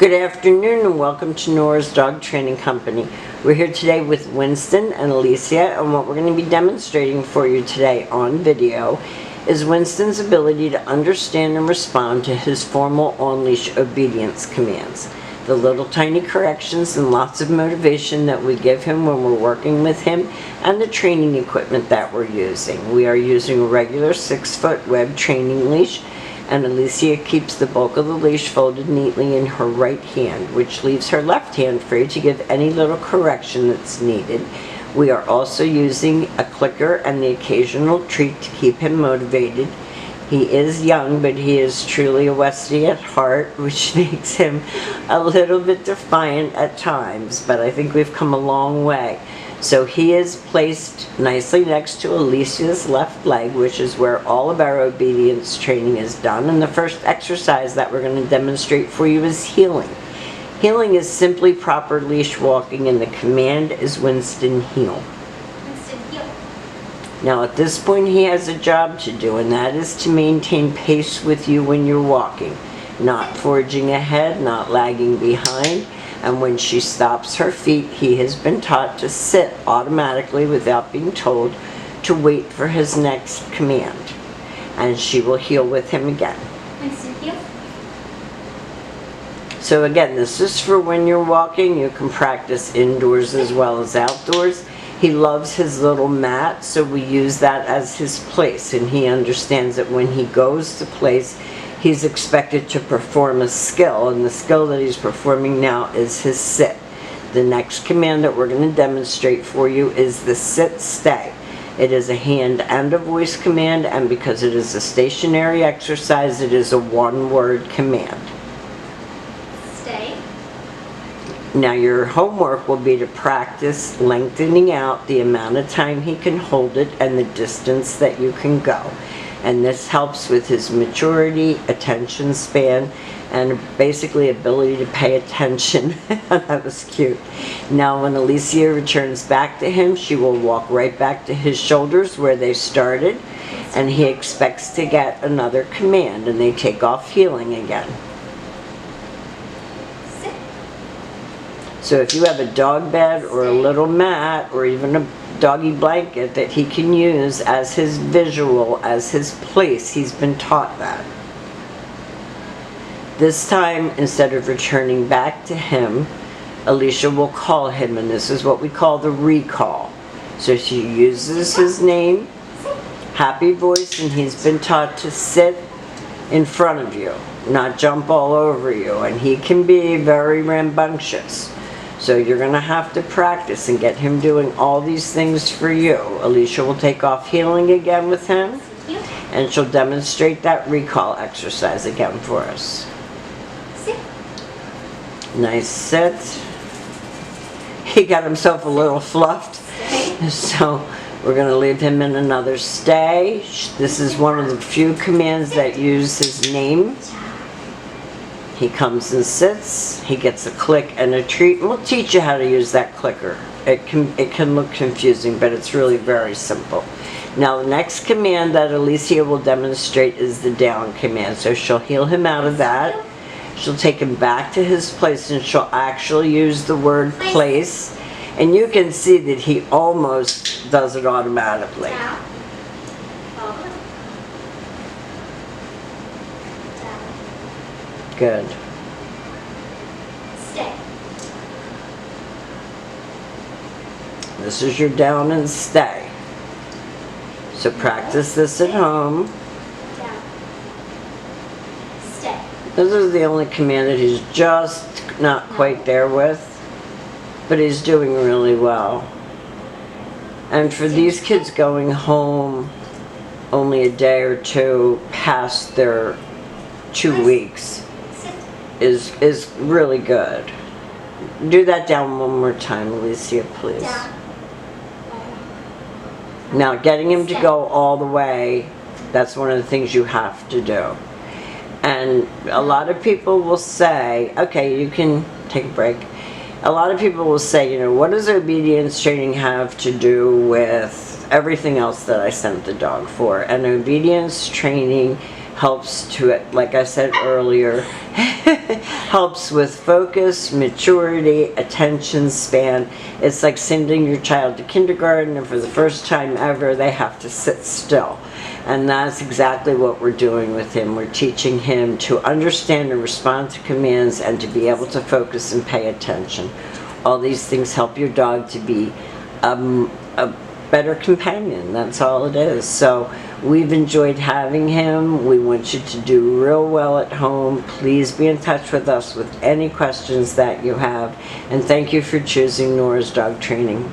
Good afternoon and welcome to Nora's Dog Training Company. We're here today with Winston and Alicia, and what we're going to be demonstrating for you today on video is Winston's ability to understand and respond to his formal on-leash obedience commands. The little tiny corrections and lots of motivation that we give him when we're working with him, and the training equipment that we're using. We are using a regular 6-foot web training leash, and Alicia keeps the bulk of the leash folded neatly in her right hand, which leaves her left hand free to give any little correction that's needed. We are also using a clicker and the occasional treat to keep him motivated. He is young, but he is truly a Westie at heart, which makes him a little bit defiant at times, but I think we've come a long way. So he is placed nicely next to Alicia's left leg, which is where all of our obedience training is done. And the first exercise that we're going to demonstrate for you is heeling. Heeling is simply proper leash walking, and the command is Winston heel. Winston heel. Now at this point he has a job to do, and that is to maintain pace with you when you're walking. Not forging ahead, not lagging behind. And when she stops her feet, he has been taught to sit automatically without being told to wait for his next command. And she will heel with him again. Winston heel. So again, this is for when you're walking. You can practice indoors as well as outdoors. He loves his little mat, so we use that as his place. And he understands that when he goes to place, he's expected to perform a skill, and the skill that he's performing now is his sit. The next command that we're going to demonstrate for you is the sit-stay. It is a hand and a voice command, and because it is a stationary exercise, it is a one-word command. Stay. Now your homework will be to practice lengthening out the amount of time he can hold it and the distance that you can go. And this helps with his maturity, attention span, and basically ability to pay attention. That was cute. Now when Alicia returns back to him, she will walk right back to his shoulders where they started, and he expects to get another command, and they take off heeling again. Sit. So if you have a dog bed or a little mat or even a doggy blanket that he can use as his visual, as his place, he's been taught that. This time, instead of returning back to him, Alicia will call him, and this is what we call the recall. So she uses his name, happy voice, and he's been taught to sit in front of you, not jump all over you, and he can be very rambunctious. So you're going to have to practice and get him doing all these things for you. Alicia will take off heeling again with him, and she'll demonstrate that recall exercise again for us. Sit. Nice sit. He got himself a little fluffed, so we're going to leave him in another stay. This is one of the few commands that use his name. He comes and sits, he gets a click and a treat, and we'll teach you how to use that clicker. It can look confusing, but it's really very simple. Now the next command that Alicia will demonstrate is the down command. So she'll heel him out of that, she'll take him back to his place, and she'll actually use the word place. And you can see that he almost does it automatically. Down. Forward. Good. Stay. This is your down and stay. So practice this at home. Down. Stay. This is the only command that he's just not quite there with, but he's doing really well. And for these kids going home only a day or two past their 2 weeks is really good. Do that down one more time, Alicia, please. Down. Now, getting him to go all the way, that's one of the things you have to do. And a lot of people will say, okay, you can take a break. A lot of people will say, you know, what does obedience training have to do with everything else that I sent the dog for? And obedience training helps to, like I said earlier, helps with focus, maturity, attention span. It's like sending your child to kindergarten and for the first time ever they have to sit still. And that's exactly what we're doing with him. We're teaching him to understand and respond to commands and to be able to focus and pay attention. All these things help your dog to be a better companion. That's all it is. So we've enjoyed having him. We want you to do real well at home. Please be in touch with us with any questions that you have. And thank you for choosing Nora's Dog Training.